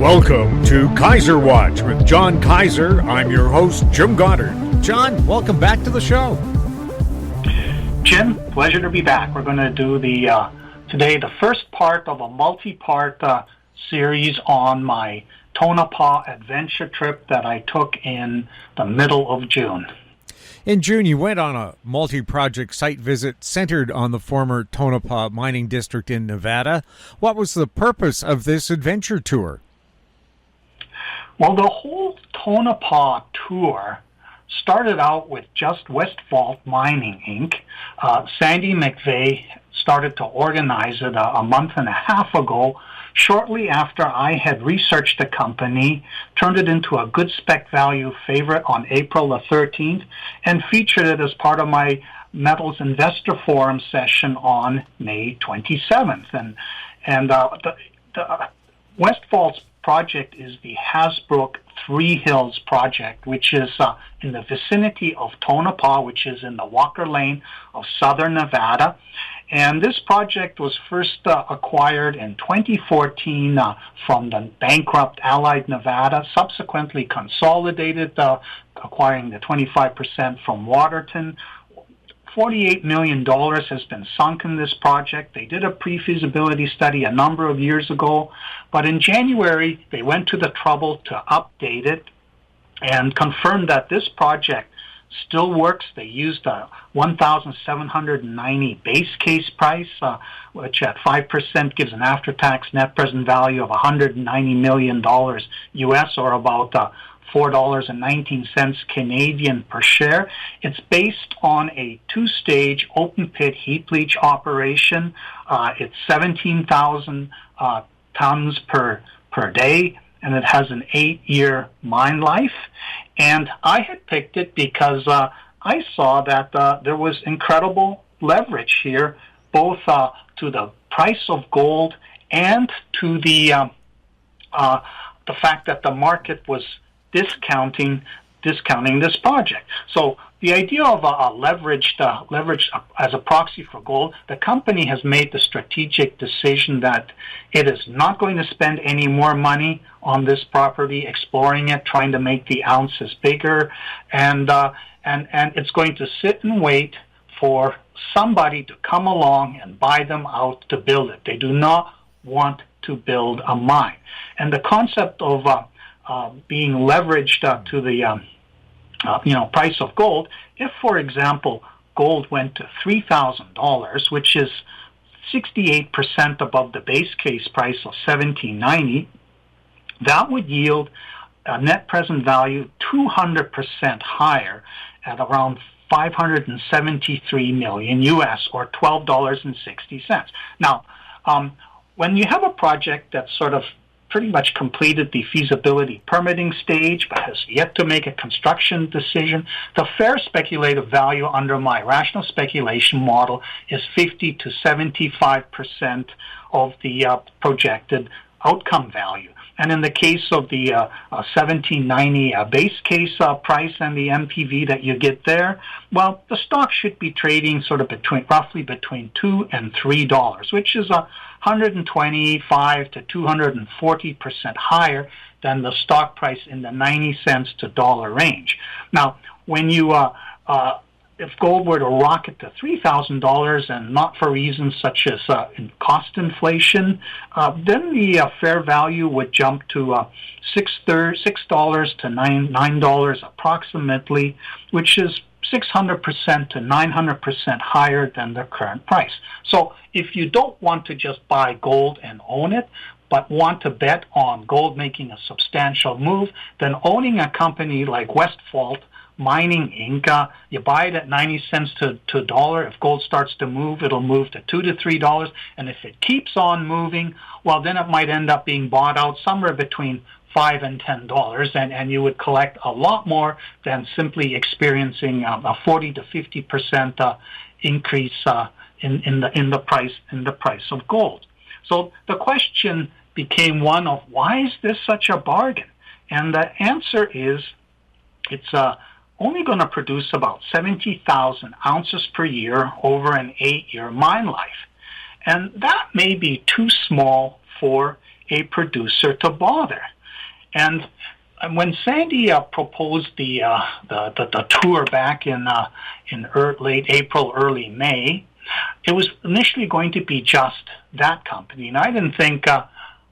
Welcome to Kaiser Watch with John Kaiser. I'm your host, Jim Goddard. John, welcome back to the show. Jim, pleasure to be back. We're going to do today the first part of a multi-part series on my Tonopah Adventure trip that I took in the middle of June. In June, you went on a multi-project site visit centered on the former Tonopah mining district in Nevada. What was the purpose of this adventure tour? Well, the whole Tonopah tour started out with just Westfault Mining, Inc. Sandy McVeigh started to organize it a month and a half ago, shortly after I had researched the company, turned it into a good spec value favorite on April the 13th, and featured it as part of my Metals Investor Forum session on May 27th. And the Westfault's project is the Hasbrook Three Hills project, which is in the vicinity of Tonopah, which is in the Walker Lane of southern Nevada. And this project was first acquired in 2014 from the bankrupt Allied Nevada, subsequently consolidated, acquiring the 25% from Waterton. $48 million has been sunk in this project. They did a pre-feasibility study a number of years ago, but in January they went to the trouble to update it and confirmed that this project still works. They used a $1,790 base case price, which at 5% gives an after-tax net present value of $190 million US, or about $4.19 Canadian per share. It's based on a two-stage open-pit heap leach operation. It's 17,000 tons per day, and it has an 8-year mine life. And I had picked it because I saw that there was incredible leverage here, both to the price of gold and to the fact that the market was discounting this project. So the idea of a leverage as a proxy for gold, the company has made the strategic decision that it is not going to spend any more money on this property, exploring it, trying to make the ounces bigger, and it's going to sit and wait for somebody to come along and buy them out to build it. They do not want to build a mine. And the concept of being leveraged to the price of gold. If, for example, gold went to $3,000, which is 68% above the base case price of $1,790, that would yield a net present value 200% higher at around $573 million US, or $12.60. Now, when you have a project that's sort of pretty much completed the feasibility permitting stage but has yet to make a construction decision, the fair speculative value under my rational speculation model is 50 to 75% of the projected outcome value. And in the case of the 1790 base case price and the MPV that you get there, well, the stock should be trading sort of roughly between $2 and $3, which is 125 to 240% higher than the stock price in the 90 cents to dollar range. Now, when you if gold were to rocket to $3,000 and not for reasons such as cost inflation, then the fair value would jump to $6 to $9 approximately, which is 600% to 900% higher than the current price. So if you don't want to just buy gold and own it, but want to bet on gold making a substantial move, then owning a company like Westfault Mining, Inc., you buy it at 90 cents to a dollar. If gold starts to move, it'll move to $2 to $3. And if it keeps on moving, well, then it might end up being bought out somewhere between $5 and $10, and you would collect a lot more than simply experiencing a 40 to 50% increase in the price of gold. So the question became one of, why is this such a bargain? And the answer is, it's only going to produce about 70,000 ounces per year over an 8-year mine life. And that may be too small for a producer to bother. And when Sandy proposed the tour back in late April, early May, it was initially going to be just that company. And I didn't think,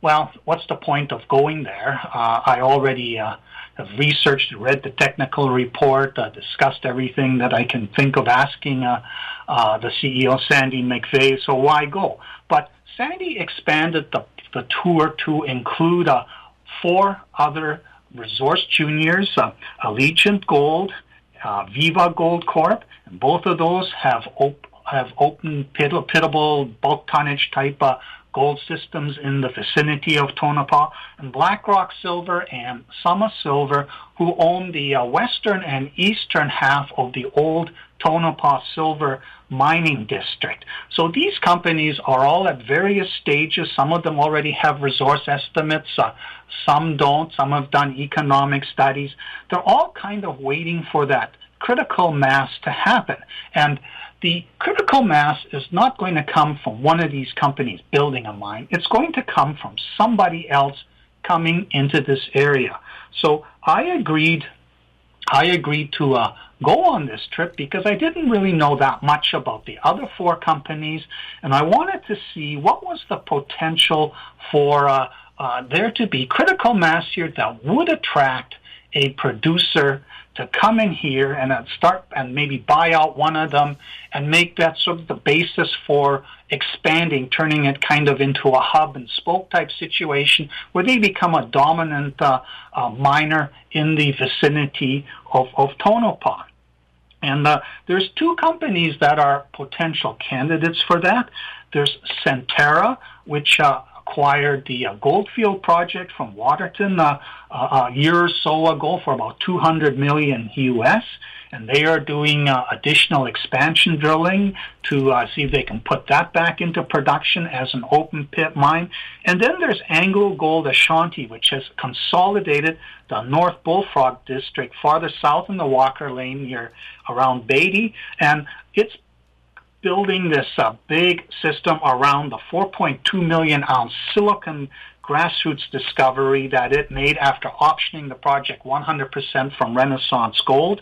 well, what's the point of going there? I already have researched, read the technical report, discussed everything that I can think of asking the CEO, Sandy McVeigh, so why go? But Sandy expanded the tour to include 4 other resource juniors, Allegiant Gold, Viva Gold Corp, and both of those have open pitable bulk tonnage type gold systems in the vicinity of Tonopah, and BlackRock Silver and Summa Silver, who own the western and eastern half of the old Tonopah Silver mining district. So these companies are all at various stages. Some of them already have resource estimates. Some don't. Some have done economic studies. They're all kind of waiting for that critical mass to happen. And the critical mass is not going to come from one of these companies building a mine. It's going to come from somebody else coming into this area. So I agreed to go on this trip because I didn't really know that much about the other 4 companies, and I wanted to see what was the potential for there to be critical mass here that would attract a producer to come in here and start and maybe buy out one of them and make that sort of the basis for expanding, turning it kind of into a hub and spoke type situation where they become a dominant miner in the vicinity of Tonopah. And there's 2 companies that are potential candidates for that. There's Centerra, which acquired the Goldfield project from Waterton a year or so ago for about $200 million US, and they are doing additional expansion drilling to see if they can put that back into production as an open pit mine. And then there's Anglo Gold Ashanti, which has consolidated the North Bullfrog district farther south in the Walker Lane near around Beatty, and it's building this big system around the 4.2 million ounce silicon grassroots discovery that it made after optioning the project 100% from Renaissance Gold.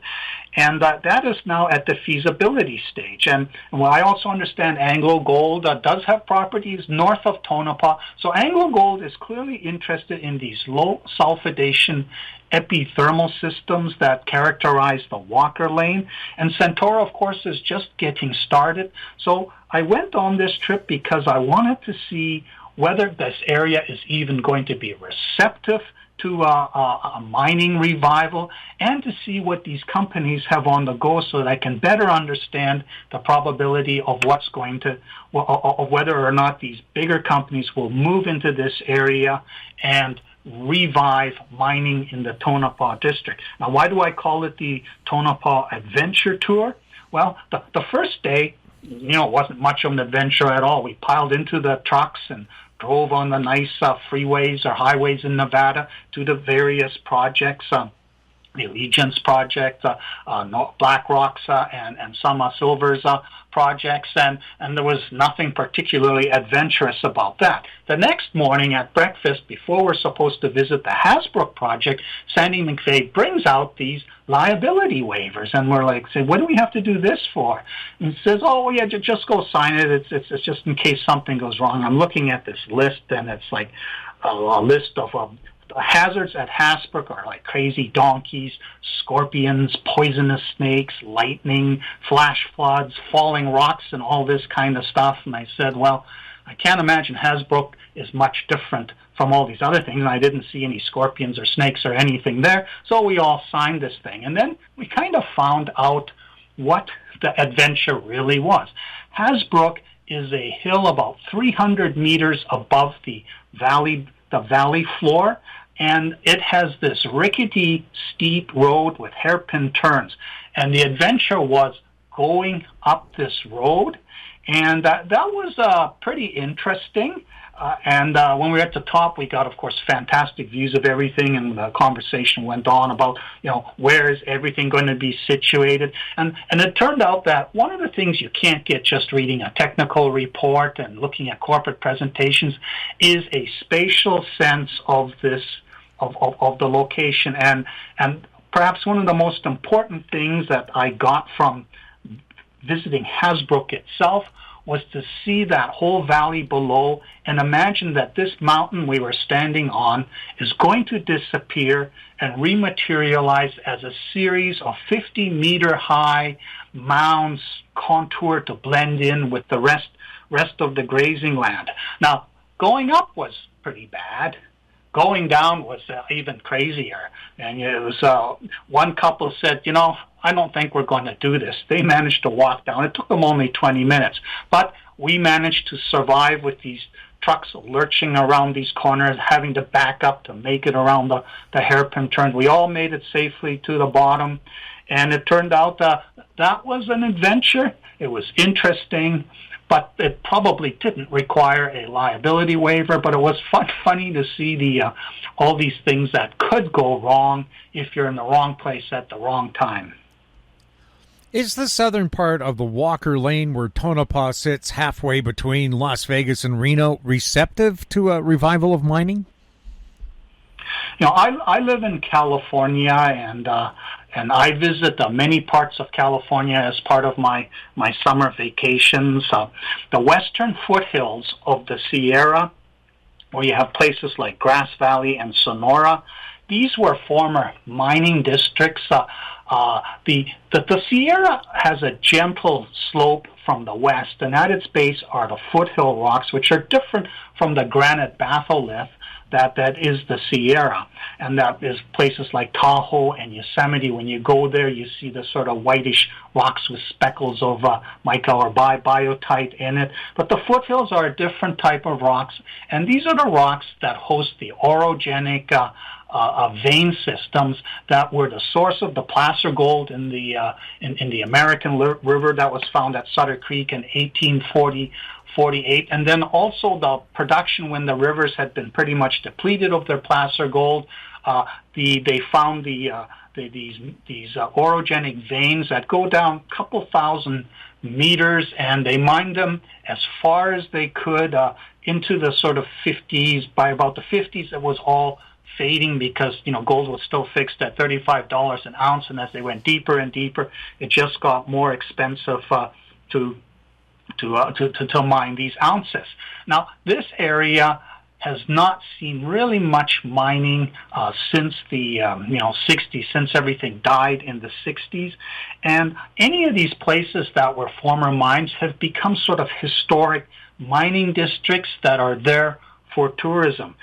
And that is now at the feasibility stage. And well, I also understand Anglo Gold does have properties north of Tonopah. So Anglo Gold is clearly interested in these low sulfidation epithermal systems that characterize the Walker Lane. And Centerra, of course, is just getting started. So I went on this trip because I wanted to see whether this area is even going to be receptive to a mining revival, and to see what these companies have on the go so that I can better understand the probability of what's going to, of whether or not these bigger companies will move into this area and revive mining in the Tonopah district. Now, why do I call it the Tonopah Adventure Tour? Well, the first day, wasn't much of an adventure at all. We piled into the trucks and drove on the nice freeways or highways in Nevada to the various projects, the Allegiance project, BlackRock's and Summa Silver's projects, and there was nothing particularly adventurous about that. The next morning at breakfast, before we're supposed to visit the Hasbrook project, Sandy McVeigh brings out these liability waivers, and we're like, say, what do we have to do this for? And he says, oh, yeah, just go sign it. It's just in case something goes wrong. I'm looking at this list, and it's like a list of hazards at Hasbrook are like crazy donkeys, scorpions, poisonous snakes, lightning, flash floods, falling rocks, and all this kind of stuff. And I said, well, I can't imagine Hasbrook is much different from all these other things. And I didn't see any scorpions or snakes or anything there. So we all signed this thing. And then we kind of found out what the adventure really was. Hasbrook is a hill about 300 meters above the valley floor. And it has this rickety, steep road with hairpin turns. And the adventure was going up this road. And that was pretty interesting. And when we were at the top, we got, of course, fantastic views of everything, and the conversation went on about, where is everything going to be situated. And it turned out that one of the things you can't get just reading a technical report and looking at corporate presentations is a spatial sense of this, of the location. And perhaps one of the most important things that I got from visiting Hasbrook itself was to see that whole valley below and imagine that this mountain we were standing on is going to disappear and rematerialize as a series of 50-meter high mounds contoured to blend in with the rest of the grazing land. Now, going up was pretty bad. Going down was even crazier. And it was one couple said, I don't think we're going to do this. They managed to walk down. It took them only 20 minutes. But we managed to survive with these trucks lurching around these corners, having to back up to make it around the hairpin turn. We all made it safely to the bottom. And it turned out that was an adventure. It was interesting, but it probably didn't require a liability waiver. But it was funny to see all these things that could go wrong if you're in the wrong place at the wrong time. Is the southern part of the Walker Lane, where Tonopah sits halfway between Las Vegas and Reno, receptive to a revival of mining? I live in California, and I visit many parts of California as part of my summer vacations. The western foothills of the Sierra, where you have places like Grass Valley and Sonora, these were former mining districts. The Sierra has a gentle slope from the west, and at its base are the foothill rocks, which are different from the granite batholith that is the Sierra. And that is places like Tahoe and Yosemite. When you go there, you see the sort of whitish rocks with speckles of mica or biotite in it. But the foothills are a different type of rocks, and these are the rocks that host the orogenic vein systems that were the source of the placer gold in the American River that was found at Sutter Creek in 1848, and then also the production when the rivers had been pretty much depleted of their placer gold. They found these orogenic veins that go down a couple thousand meters, and they mined them as far as they could into the sort of 50s. By about the 50s, it was all fading because gold was still fixed at $35 an ounce, and as they went deeper and deeper, it just got more expensive to mine these ounces. Now, this area has not seen really much mining since the 60s, since everything died in the 60s, and any of these places that were former mines have become sort of historic mining districts that are there for tourism.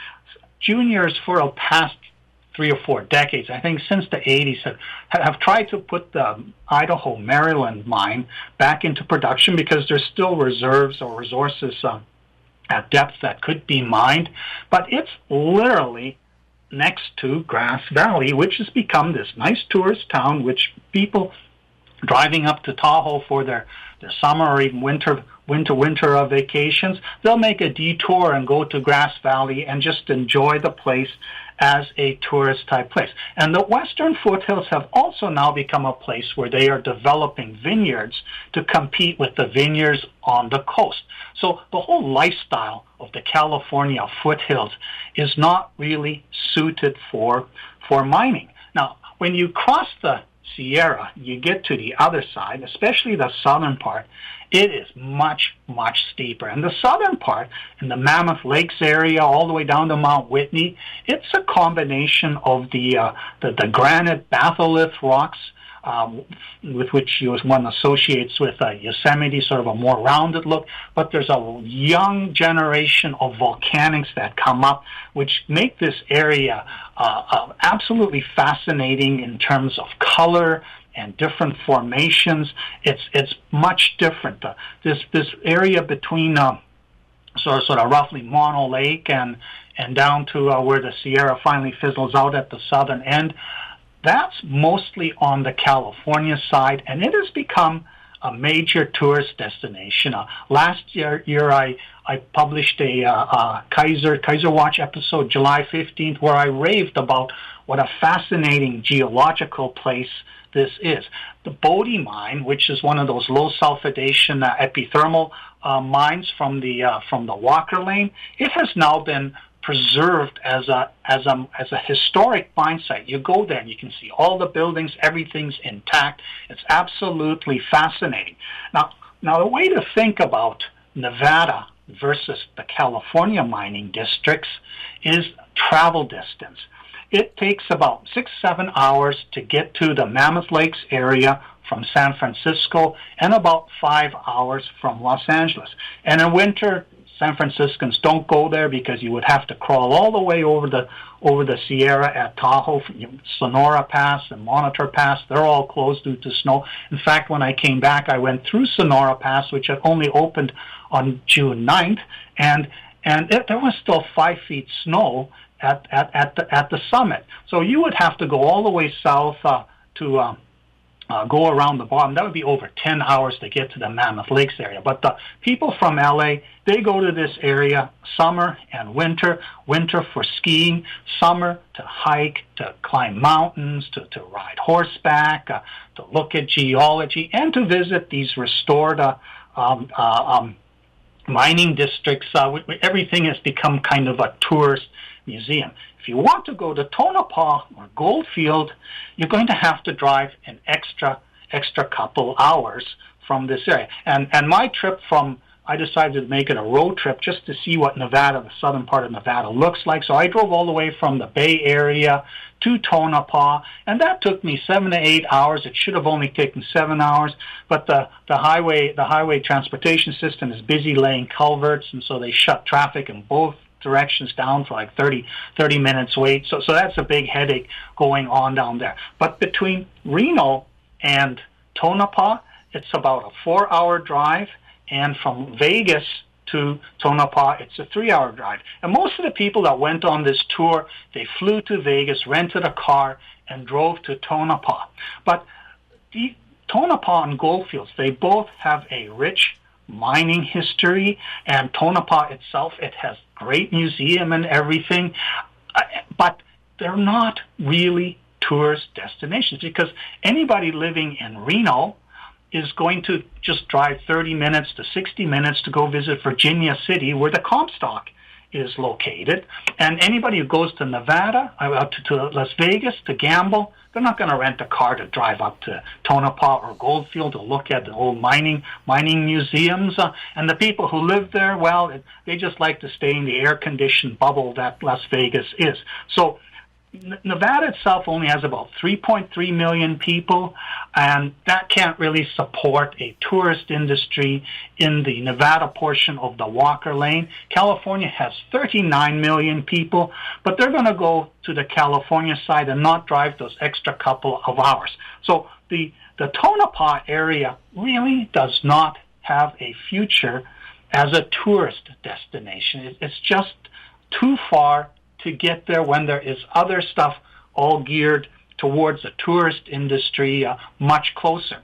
Juniors for the past 3 or 4 decades, I think since the 80s, have tried to put the Idaho Maryland mine back into production because there's still reserves or resources at depth that could be mined. But it's literally next to Grass Valley, which has become this nice tourist town, which people driving up to Tahoe for their summer or even winter vacations, they'll make a detour and go to Grass Valley and just enjoy the place as a tourist type place. And the western foothills have also now become a place where they are developing vineyards to compete with the vineyards on the coast. So the whole lifestyle of the California foothills is not really suited for mining. Now, when you cross the Sierra, you get to the other side, especially the southern part, it is much, much steeper. And the southern part, in the Mammoth Lakes area, all the way down to Mount Whitney, it's a combination of the granite batholith rocks, with which one associates with Yosemite, sort of a more rounded look. But there's a young generation of volcanics that come up, which make this area absolutely fascinating in terms of color and different formations. It's much different. This area between sort of roughly Mono Lake and down to where the Sierra finally fizzles out at the southern end, that's mostly on the California side, and it has become a major tourist destination. Last year I published a Kaiser Watch episode, July 15th, where I raved about what a fascinating geological place this is. The Bodie mine, which is one of those low sulfidation epithermal mines from the Walker Lane, it has now been preserved as a historic mine site. You go there and you can see all the buildings, everything's intact. It's absolutely fascinating. Now the way to think about Nevada versus the California mining districts is travel distance. It takes about 6-7 hours to get to the Mammoth Lakes area from San Francisco and about 5 hours from Los Angeles. And in winter, San Franciscans don't go there because you would have to crawl all the way over the Sierra at Tahoe. Sonora Pass and Monitor Pass, they're all closed due to snow. In fact, when I came back, I went through Sonora Pass, which had only opened on June 9th, and there was still 5 feet snow at the summit. So you would have to go all the way south to go around the bottom. That would be over 10 hours to get to the Mammoth Lakes area. But the people from LA, they go to this area summer and winter. Winter for skiing, summer to hike, to climb mountains, to ride horseback, to look at geology, and to visit these restored mining districts. Everything has become kind of a tourist museum. If you want to go to Tonopah or Goldfield, you're going to have to drive an extra couple hours from this area. And my trip I decided to make it a road trip just to see what Nevada, the southern part of Nevada, looks like. So I drove all the way from the Bay Area to Tonopah, and that took me 7 to 8 hours. It should have only taken 7 hours, but the highway transportation system is busy laying culverts, and so they shut traffic in both directions down for like 30 minutes wait. So that's a big headache going on down there. But between Reno and Tonopah, it's about a 4-hour drive, and from Vegas to Tonopah, it's a 3-hour drive. And most of the people that went on this tour, they flew to Vegas, rented a car, and drove to Tonopah. But the Tonopah and Goldfields, they both have a rich mining history, and Tonopah itself, it has great museum and everything, but they're not really tourist destinations because anybody living in Reno is going to just drive 30 minutes to 60 minutes to go visit Virginia City, where the Comstock is located. And anybody who goes to Nevada, to Las Vegas to gamble, they're not going to rent a car to drive up to Tonopah or Goldfield to look at the old mining museums. And the people who live there, well, they just like to stay in the air-conditioned bubble that Las Vegas is. So Nevada itself only has about 3.3 million people, and that can't really support a tourist industry in the Nevada portion of the Walker Lane. California has 39 million people, but they're going to go to the California side and not drive those extra couple of hours. So the Tonopah area really does not have a future as a tourist destination. It's just too far to get there when there is other stuff all geared towards the tourist industry much closer.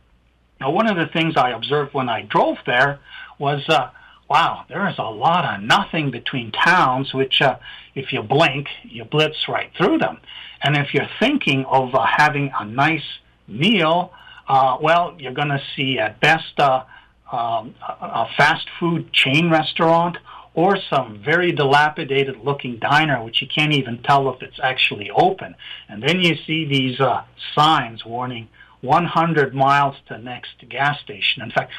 Now, one of the things I observed when I drove there was, wow, there is a lot of nothing between towns, which if you blink, you blitz right through them. And if you're thinking of having a nice meal, well, you're going to see at best a fast food chain restaurant or some very dilapidated-looking diner, which you can't even tell if it's actually open. And then you see these signs warning 100 miles to next gas station. In fact,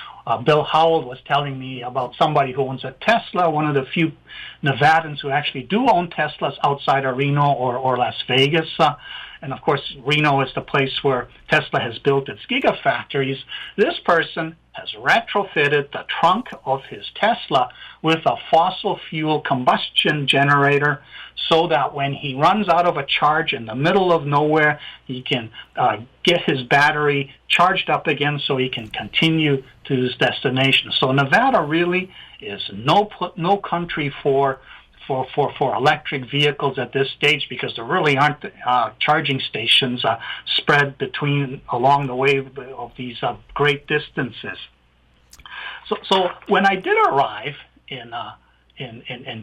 Bill Howell was telling me about somebody who owns a Tesla, one of the few Nevadans who actually do own Teslas outside of Reno or Las Vegas. And, of course, Reno is the place where Tesla has built its gigafactories. This person has retrofitted the trunk of his Tesla with a fossil fuel combustion generator so that when he runs out of a charge in the middle of nowhere, he can get his battery charged up again so he can continue to his destination. So Nevada really is no country for for electric vehicles at this stage, because there really aren't charging stations spread along the way of these great distances. So when I did arrive in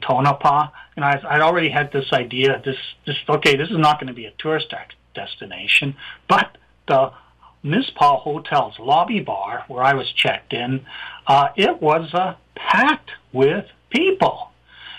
Tonopah, I'd already had this idea. This is not going to be a tourist destination, but the Municipal Hotel's lobby bar where I was checked in, it was packed with people.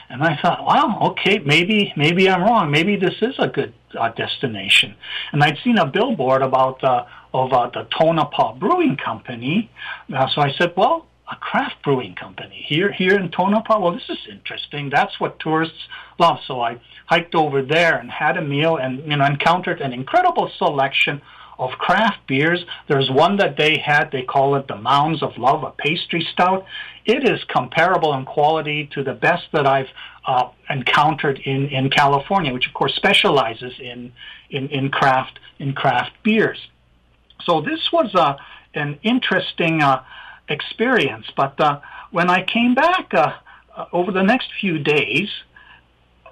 And I thought, wow, okay, maybe I'm wrong. Maybe this is a good destination. And I'd seen a billboard about the Tonopah Brewing Company. So I said, well, a craft brewing company here in Tonopah. Well, this is interesting. That's what tourists love. So I hiked over there and had a meal, and encountered an incredible selection of craft beers. There's one that they call it the Mounds of Love, a pastry stout. It is comparable in quality to the best that I've encountered in California, which of course specializes in craft beers. So this was an interesting experience. But when I came back over the next few days,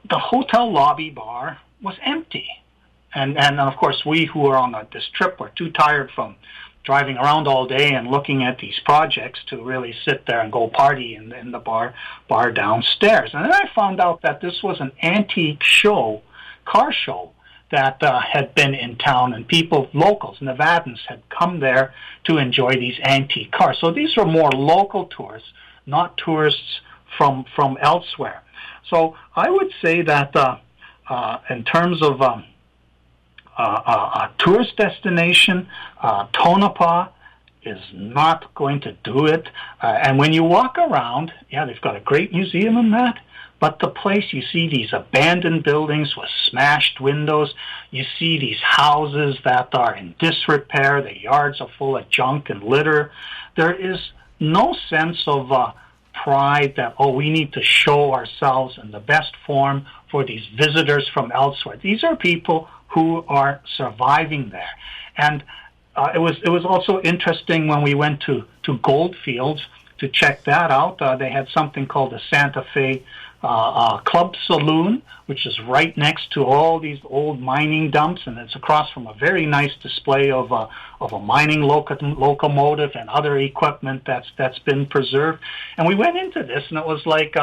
the hotel lobby bar was empty. And of course, we who were on this trip were too tired from driving around all day and looking at these projects to really sit there and go party in the bar downstairs. And then I found out that this was an antique car show that had been in town, and locals, Nevadans, had come there to enjoy these antique cars. So these were more local tourists, not tourists from elsewhere. So I would say that in terms of a tourist destination, Tonopah is not going to do it. And when you walk around, they've got a great museum in that, but the place, you see these abandoned buildings with smashed windows. You see these houses that are in disrepair. The yards are full of junk and litter. There is no sense of pride that, we need to show ourselves in the best form for these visitors from elsewhere. These are people who are surviving there. And it was also interesting when we went to Goldfields to check that out. They had something called the Santa Fe Club Saloon, which is right next to all these old mining dumps, and it's across from a very nice display of a mining locomotive and other equipment that's been preserved. And we went into this, and it was like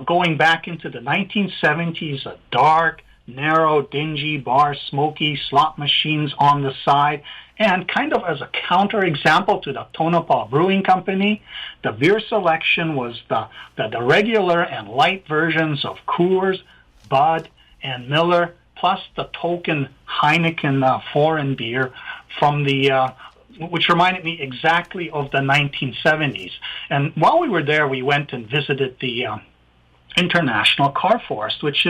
going back into the 1970s, a dark, narrow, dingy bar, smoky, slot machines on the side. And kind of as a counterexample to the Tonopah Brewing Company, the beer selection was the regular and light versions of Coors, Bud, and Miller, plus the token Heineken foreign beer from which reminded me exactly of the 1970s. And while we were there, we went and visited the International Car Forest, which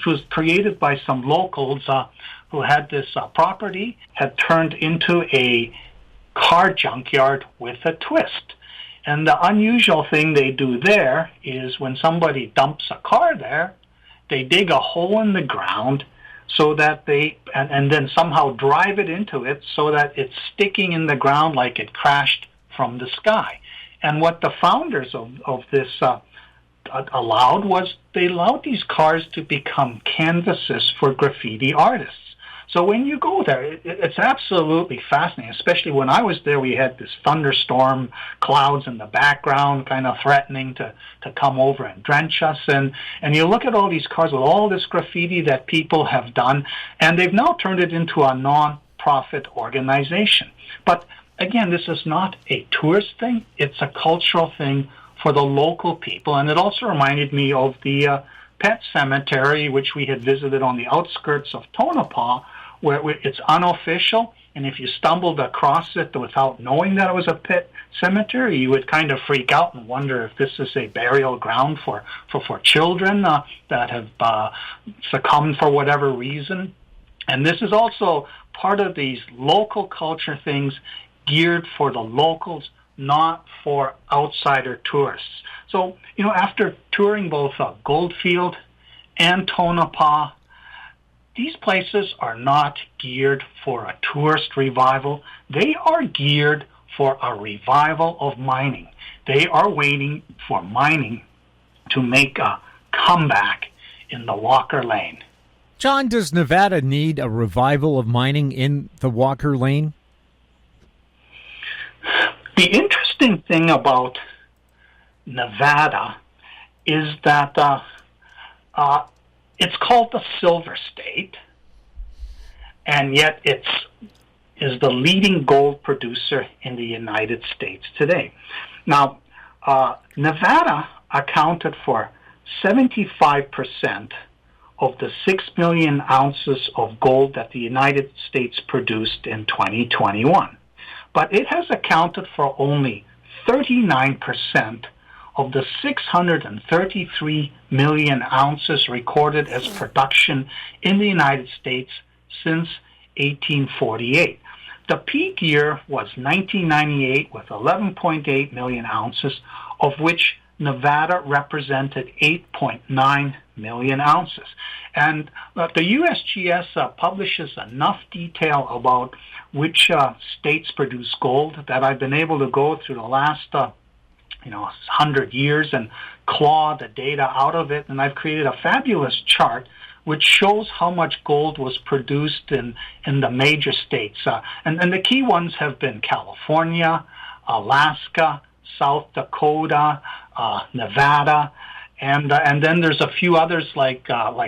was created by some locals who had this property, had turned into a car junkyard with a twist. And the unusual thing they do there is when somebody dumps a car there, they dig a hole in the ground so that and then somehow drive it into it so that it's sticking in the ground like it crashed from the sky. And what the founders of this allowed was they allowed these cars to become canvases for graffiti artists. So when you go there, it's absolutely fascinating, especially when I was there, we had this thunderstorm clouds in the background kind of threatening to come over and drench us. And you look at all these cars with all this graffiti that people have done, and they've now turned it into a non-profit organization. But again, this is not a tourist thing. It's a cultural thing for the local people. And it also reminded me of the pet cemetery, which we had visited on the outskirts of Tonopah, where it's unofficial, and if you stumbled across it without knowing that it was a pet cemetery, you would kind of freak out and wonder if this is a burial ground for children that have succumbed for whatever reason. And this is also part of these local culture things geared for the locals, not for outsider tourists. So, after touring both Goldfield and Tonopah, these places are not geared for a tourist revival. They are geared for a revival of mining. They are waiting for mining to make comeback in the Walker Lane. John, does Nevada need a revival of mining in the Walker Lane? The interesting thing about Nevada is that it's called the Silver State, and yet it is the leading gold producer in the United States today. Now, Nevada accounted for 75% of the 6 million ounces of gold that the United States produced in 2021. But it has accounted for only 39% of the 633 million ounces recorded as production in the United States since 1848. The peak year was 1998 with 11.8 million ounces, of which Nevada represented 8.9 million ounces. And the USGS publishes enough detail about which states produce gold that I've been able to go through the last 100 years and claw the data out of it, and I've created a fabulous chart which shows how much gold was produced in the major states. And the key ones have been California, Alaska, South Dakota, Nevada, and then there's a few others like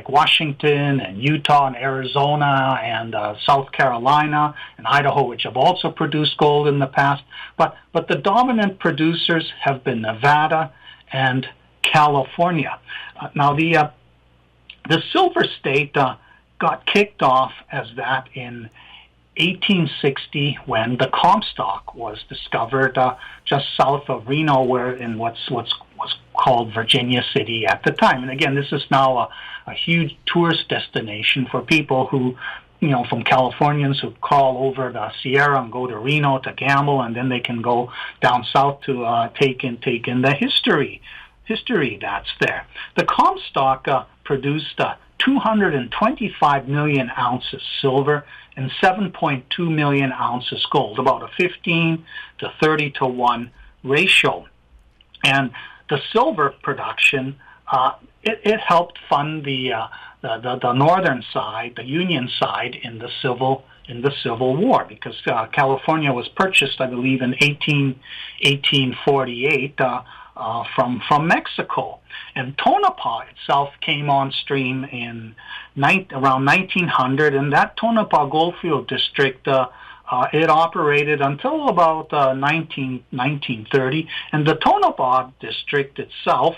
Washington and Utah and Arizona and South Carolina and Idaho, which have also produced gold in the past. But the dominant producers have been Nevada and California. Now the Silver State got kicked off as that in 1860 when the Comstock was discovered just south of Reno, where in was called Virginia City at the time. And again, this is now a huge tourist destination for people who, from Californians who call over the Sierra and go to Reno to gamble, and then they can go down south to take in the history that's there. The Comstock produced 225 million ounces silver and 7.2 million ounces gold, about a 15 to 30 to 1 ratio. And the silver production, it helped fund the northern side, the Union side, in the Civil War, because California was purchased, I believe, in 1848 from Mexico. And Tonopah itself came on stream in around 1900, and that Tonopah Goldfield District, it operated until about 1930. And the Tonopah District itself,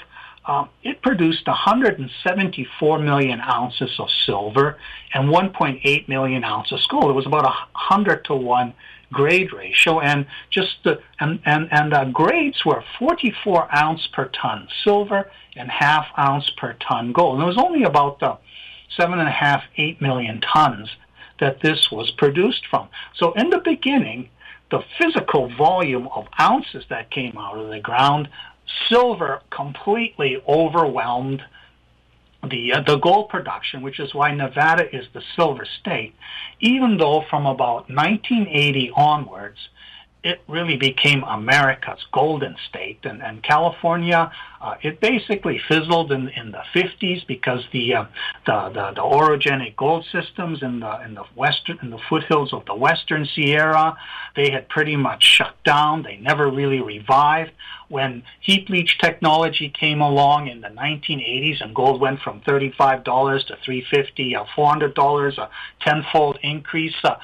it produced 174 million ounces of silver and 1.8 million ounces gold. It was about 100 to 1 grade ratio, and the grades were 44 ounce per ton silver and half ounce per ton gold. And it was only about 7.5-8 million tons that this was produced from. So in the beginning, the physical volume of ounces that came out of the ground, silver completely overwhelmed the gold production, which is why Nevada is the Silver State, even though from about 1980 onwards, it really became America's golden state. And California, it basically fizzled in the 50s because the orogenic gold systems in the foothills of the Western Sierra, they had pretty much shut down. They never really revived. When heap leach technology came along in the 1980s and gold went from $35 to $350, $400, a tenfold increase, the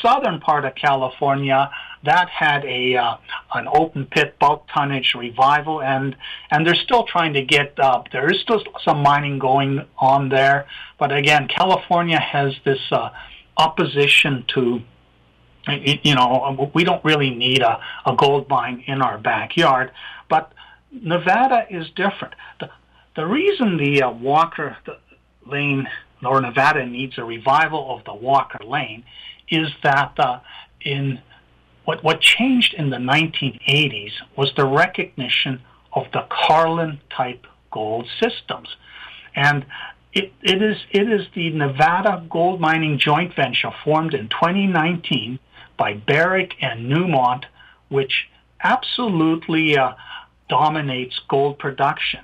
southern part of California, that had an open pit bulk tonnage revival, and they're still trying to get there is still some mining going on there, but again, California has this opposition to, we don't really need a gold mine in our backyard, but Nevada is different. The reason the Walker Lane or Nevada needs a revival of the Walker Lane is that what changed in the 1980s was the recognition of the Carlin-type gold systems. And it is the Nevada Gold Mining Joint Venture formed in 2019 by Barrick and Newmont, which absolutely dominates gold production.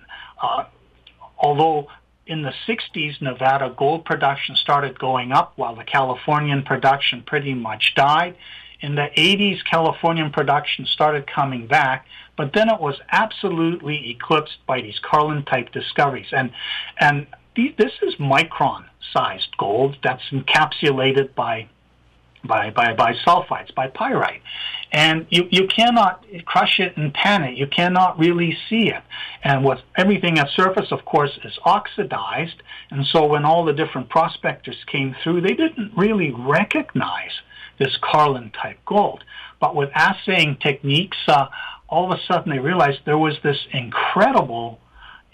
although in the 60s, Nevada gold production started going up while the Californian production pretty much died. In the 80s, Californian production started coming back, but then it was absolutely eclipsed by these Carlin-type discoveries. And this is micron-sized gold that's encapsulated by sulfides, by pyrite. And you cannot crush it and pan it. You cannot really see it. And with everything at surface, of course, is oxidized. And so when all the different prospectors came through, they didn't really recognize this Carlin-type gold. But with assaying techniques, all of a sudden they realized there was this incredible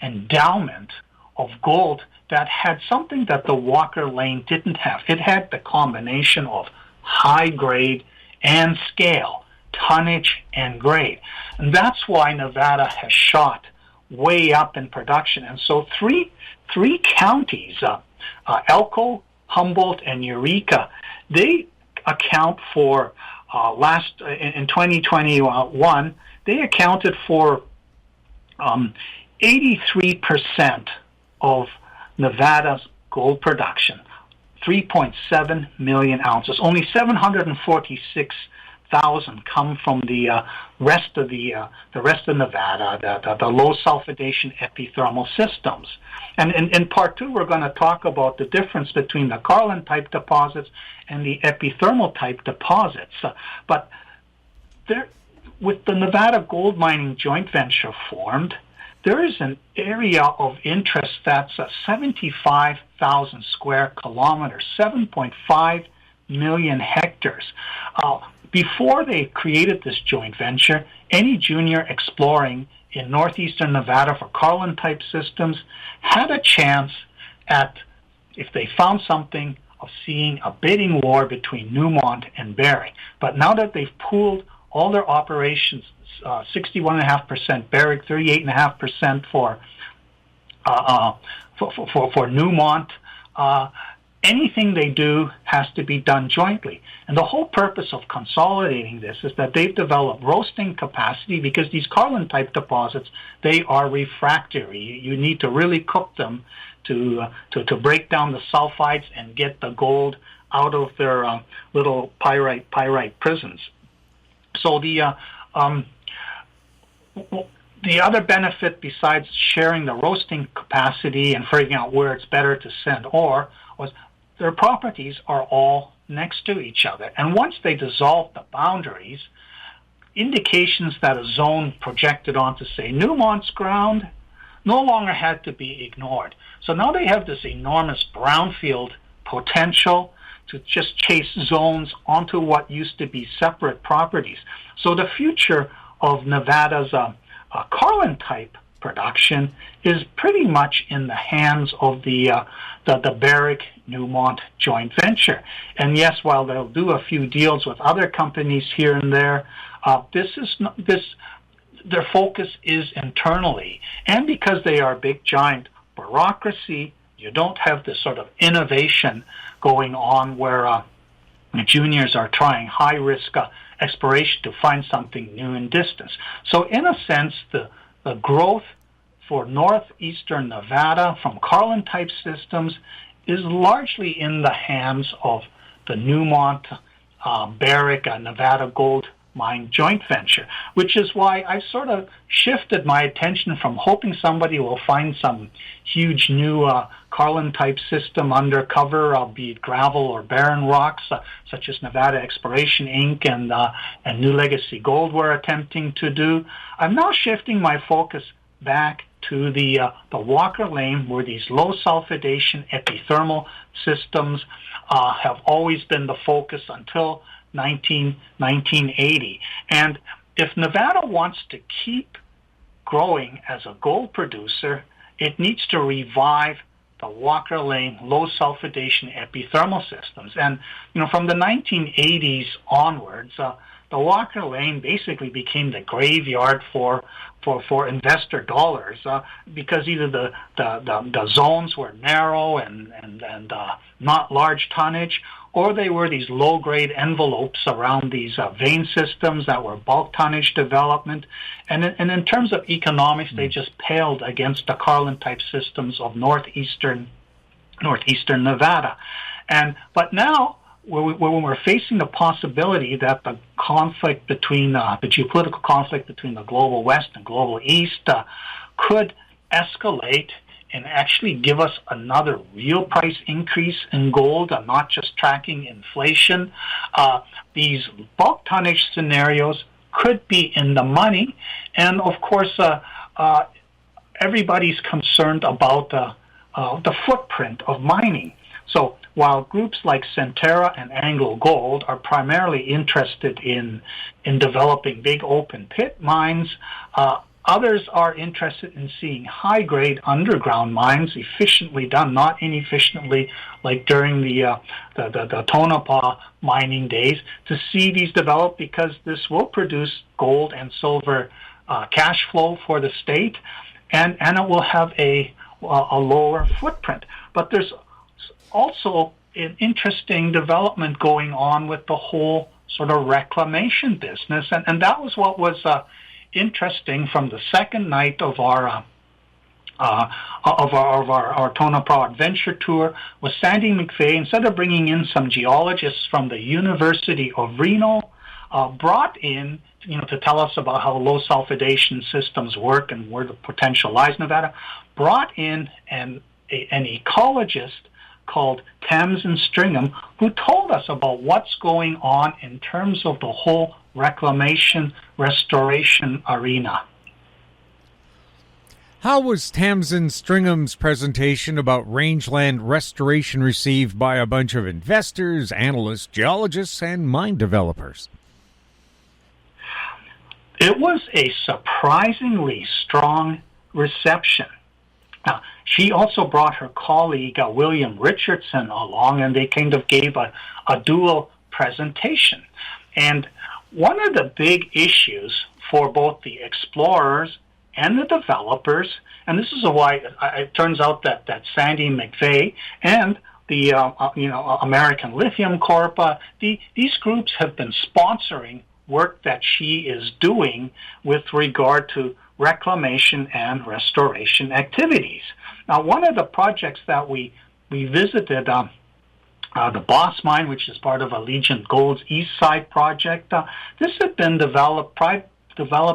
endowment of gold that had something that the Walker Lane didn't have. It had the combination of high grade and scale, tonnage and grade. And that's why Nevada has shot way up in production. And so three counties, Elko, Humboldt, and Eureka, they account for, in 2021, they accounted for 83% of Nevada's gold production, 3.7 million ounces. Only 746,000 come from the rest of Nevada, the low sulfidation epithermal systems. And in part two, we're going to talk about the difference between the Carlin-type deposits and the epithermal-type deposits. But with the Nevada Gold Mining Joint Venture formed, there is an area of interest that's 75,000 square kilometers, 7.5 million hectares. Before they created this joint venture, any junior exploring in northeastern Nevada for Carlin-type systems had a chance at, if they found something, of seeing a bidding war between Newmont and Barrick. But now that they've pooled all their operations, 61.5% Barrick, 38.5% for Newmont, anything they do has to be done jointly. And the whole purpose of consolidating this is that they've developed roasting capacity, because these Carlin-type deposits, they are refractory. You need to really cook them to break down the sulfides and get the gold out of their little pyrite prisons. So the other benefit, besides sharing the roasting capacity and figuring out where it's better to send ore, was their properties are all next to each other. And once they dissolved the boundaries, indications that a zone projected onto, say, Newmont's ground no longer had to be ignored. So now they have this enormous brownfield potential to just chase zones onto what used to be separate properties. So the future of Nevada's Carlin-type production is pretty much in the hands of the Barrick-Newmont joint venture. And yes, while they'll do a few deals with other companies here and there, their focus is internally. And because they are big, giant bureaucracy, you don't have this sort of innovation going on where juniors are trying high-risk exploration to find something new in distance. So in a sense, the growth for northeastern Nevada from Carlin-type systems is largely in the hands of the Newmont, Barrick, Nevada Gold Mine joint venture, which is why I sort of shifted my attention from hoping somebody will find some huge new Carlin-type system undercover, be it gravel or barren rocks, such as Nevada Exploration Inc. and New Legacy Gold were attempting to do. I'm now shifting my focus back to the Walker Lane, where these low sulfidation epithermal systems have always been the focus until 1980. And if Nevada wants to keep growing as a gold producer, it needs to revive the Walker Lane low sulfidation epithermal systems. And from the 1980s onwards, the Walker Lane basically became the graveyard for investor dollars because either the zones were narrow and not large tonnage, or they were these low-grade envelopes around these vein systems that were bulk tonnage development. And in terms of economics, they just paled against the Carlin-type systems of northeastern Nevada. But now, when we're facing the possibility that the conflict between the geopolitical conflict between the global West and global East could escalate and actually give us another real price increase in gold, and not just tracking inflation, these bulk tonnage scenarios could be in the money. And of course, everybody's concerned about the footprint of mining. So while groups like Centerra and Anglo Gold are primarily interested in developing big open pit mines, others are interested in seeing high-grade underground mines efficiently done, not inefficiently like during the Tonopah mining days, to see these develop, because this will produce gold and silver cash flow for the state, and it will have a lower footprint. But there's also an interesting development going on with the whole sort of reclamation business, and that was what was interesting from the second night of our Tonopah Adventure Tour. Was Sandy McVeigh, instead of bringing in some geologists from the University of Reno, brought in, to tell us about how low sulfidation systems work and where the potential lies in Nevada, brought in an ecologist called Tamzen Stringham, who told us about what's going on in terms of the whole reclamation restoration arena. How was Tamzen Stringham's presentation about rangeland restoration received by a bunch of investors, analysts, geologists, and mine developers? It was a surprisingly strong reception. Now, she also brought her colleague, William Richardson, along, and they kind of gave a dual presentation. And one of the big issues for both the explorers and the developers, and this is why it turns out that Sandy McVeigh and the American Lithium Corp, these groups have been sponsoring work that she is doing with regard to reclamation and restoration activities. Now, one of the projects that we visited, the Boss Mine, which is part of Allegiant Gold's East Side project, this had been developed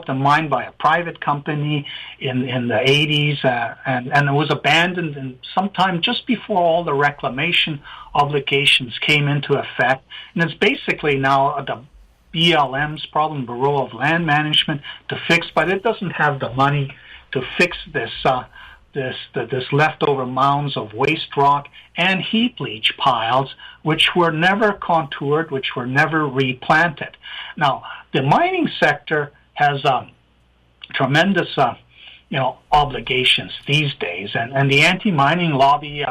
and mined by a private company in the 80s, and it was abandoned in sometime just before all the reclamation obligations came into effect. And it's basically now the BLM's problem, Bureau of Land Management, to fix, but it doesn't have the money to fix this leftover mounds of waste rock and heap leach piles, which were never contoured, which were never replanted. Now, the mining sector has tremendous obligations these days, and the anti-mining lobby,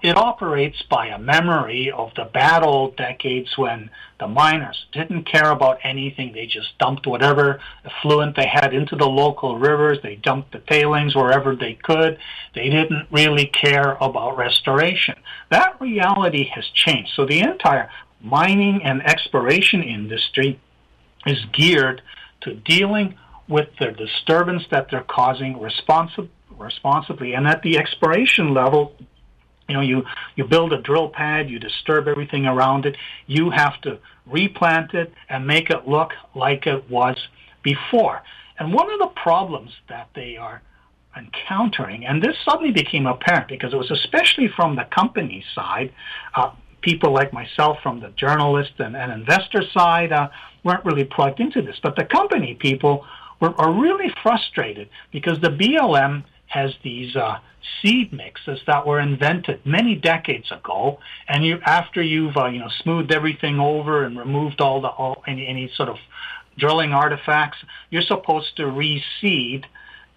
it operates by a memory of the bad old decades when the miners didn't care about anything. They just dumped whatever effluent they had into the local rivers. They dumped the tailings wherever they could. They didn't really care about restoration. That reality has changed. So the entire mining and exploration industry is geared to dealing with the disturbance that they're causing responsibly. And at the exploration level, you build a drill pad, you disturb everything around it, you have to replant it and make it look like it was before. And one of the problems that they are encountering, and this suddenly became apparent because it was especially from the company side, people like myself from the journalist and investor side weren't really plugged into this, but the company people are really frustrated because the BLM has these seed mixes that were invented many decades ago, and after you've smoothed everything over and removed any sort of drilling artifacts, you're supposed to reseed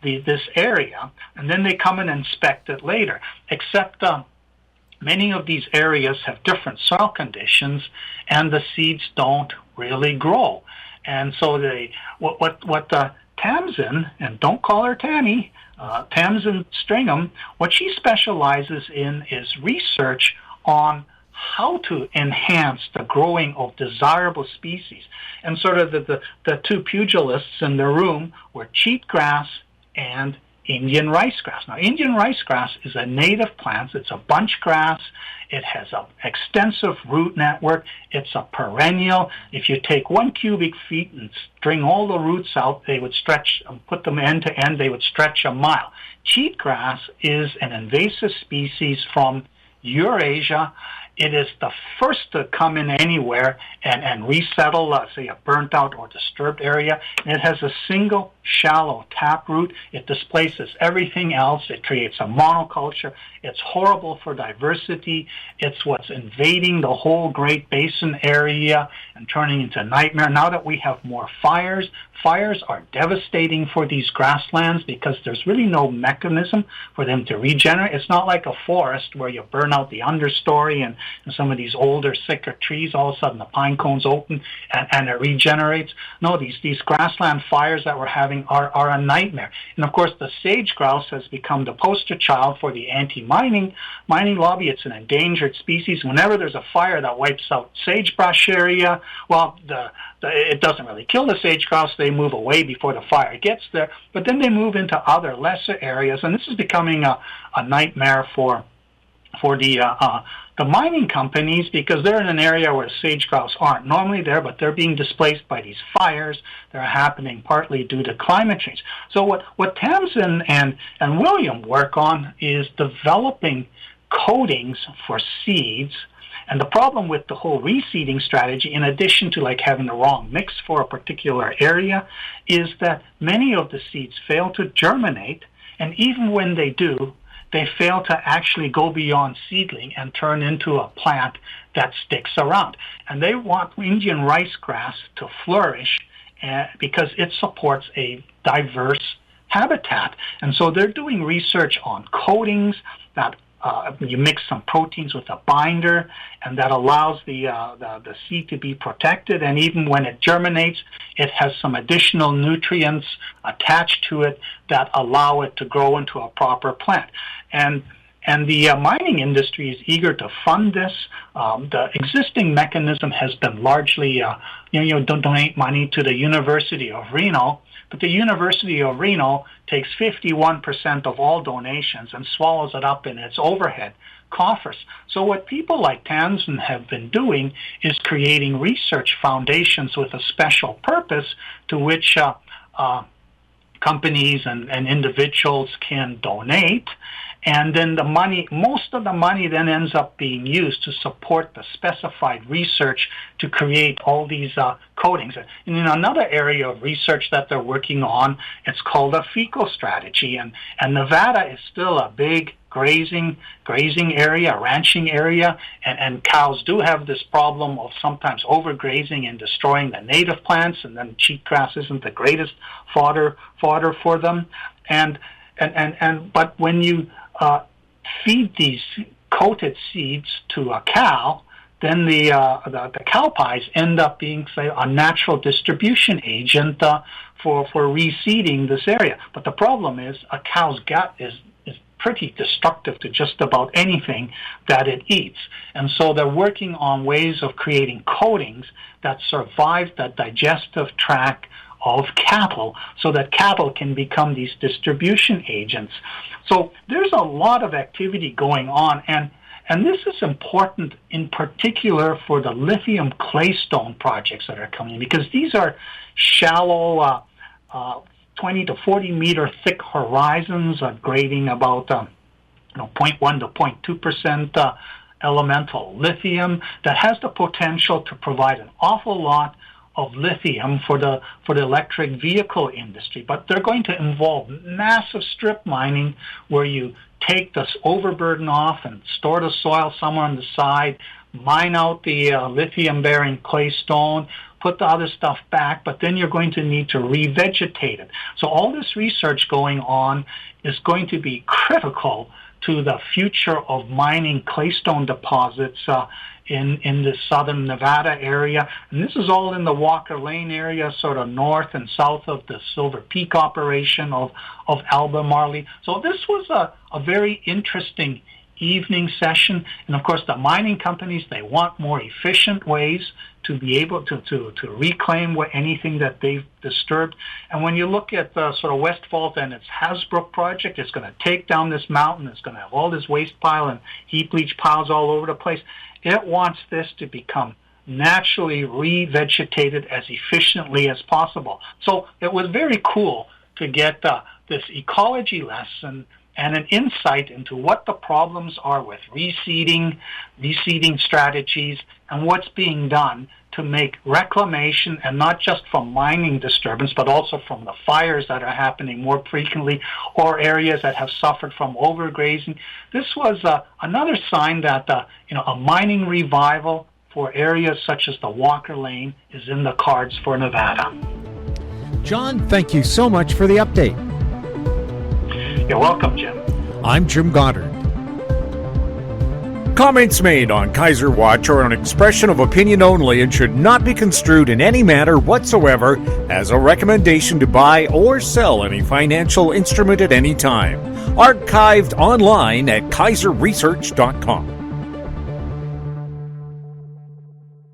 this area, and then they come and inspect it later. Except many of these areas have different soil conditions, and the seeds don't really grow. And so Tamzen, and don't call her Tammy, Tamzen Stringham, what she specializes in is research on how to enhance the growing of desirable species. And sort of the two pugilists in the room were cheatgrass and Indian ricegrass. Now, Indian ricegrass is a native plant. It's a bunch grass. It has an extensive root network. It's a perennial. If you take 1 cubic feet and string all the roots out, they would stretch, put them end to end, they would stretch a mile. Cheatgrass is an invasive species from Eurasia. It is the first to come in anywhere and resettle, say, a burnt out or disturbed area. And it has a single shallow taproot. It displaces everything else. It creates a monoculture. It's horrible for diversity. It's what's invading the whole Great Basin area and turning into a nightmare. Now that we have more fires are devastating for these grasslands because there's really no mechanism for them to regenerate. It's not like a forest where you burn out the understory and some of these older, sicker trees, all of a sudden the pine cones open and it regenerates. No, these grassland fires that we're having are a nightmare. And of course, the sage grouse has become the poster child for the anti-mining lobby. It's an endangered species. Whenever there's a fire that wipes out sagebrush area, well, it doesn't really kill the sage grouse. They move away before the fire gets there, but then they move into other lesser areas, and this is becoming a nightmare for the mining companies because they're in an area where sage grouse aren't normally there, but they're being displaced by these fires that are happening partly due to climate change. So what Tamzen and William work on is developing coatings for seeds. And the problem with the whole reseeding strategy, in addition to like having the wrong mix for a particular area, is that many of the seeds fail to germinate, and even when they do, they fail to actually go beyond seedling and turn into a plant that sticks around. And they want Indian ricegrass to flourish because it supports a diverse habitat. And so they're doing research on coatings that you mix some proteins with a binder, and that allows the seed to be protected. And even when it germinates, it has some additional nutrients attached to it that allow it to grow into a proper plant. And the mining industry is eager to fund this. The existing mechanism has been largely, donate money to the University of Reno. But the University of Reno takes 51% of all donations and swallows it up in its overhead coffers. So what people like Tamzen have been doing is creating research foundations with a special purpose to which companies and individuals can donate. And then the money, most of the money then ends up being used to support the specified research to create all these coatings. And in another area of research that they're working on, it's called a fecal strategy. And Nevada is still a big grazing area, ranching area, and cows do have this problem of sometimes overgrazing and destroying the native plants, and then cheatgrass isn't the greatest fodder for them. But when you feed these coated seeds to a cow, then the cow pies end up being, say, a natural distribution agent for reseeding this area. But the problem is a cow's gut is pretty destructive to just about anything that it eats. And so they're working on ways of creating coatings that survive the digestive tract of cattle so that cattle can become these distribution agents. So there's a lot of activity going on, and this is important in particular for the lithium claystone projects that are coming, because these are shallow 20 to 40 meter thick horizons grading about 0.1 to 0.2% elemental lithium that has the potential to provide an awful lot of lithium for the electric vehicle industry. But they're going to involve massive strip mining where you take this overburden off and store the soil somewhere on the side, mine out the lithium-bearing claystone, put the other stuff back, but then you're going to need to revegetate it. So all this research going on is going to be critical to the future of mining claystone deposits in the southern Nevada area. And this is all in the Walker Lane area, sort of north and south of the Silver Peak operation of Albemarle. So this was a very interesting evening session. And of course, the mining companies, they want more efficient ways to be able to reclaim anything that they've disturbed. And when you look at the sort of West Fault and its Hasbrook project, it's going to take down this mountain. It's going to have all this waste pile and heap leach piles all over the place. It wants this to become naturally revegetated as efficiently as possible. So it was very cool to get this ecology lesson and an insight into what the problems are with reseeding strategies, and what's being done to make reclamation, and not just from mining disturbance, but also from the fires that are happening more frequently, or areas that have suffered from overgrazing. This was another sign that a mining revival for areas such as the Walker Lane is in the cards for Nevada. John, thank you so much for the update. You're welcome, Jim. I'm Jim Goddard. Comments made on Kaiser Watch are an expression of opinion only and should not be construed in any manner whatsoever as a recommendation to buy or sell any financial instrument at any time. Archived online at kaiserresearch.com.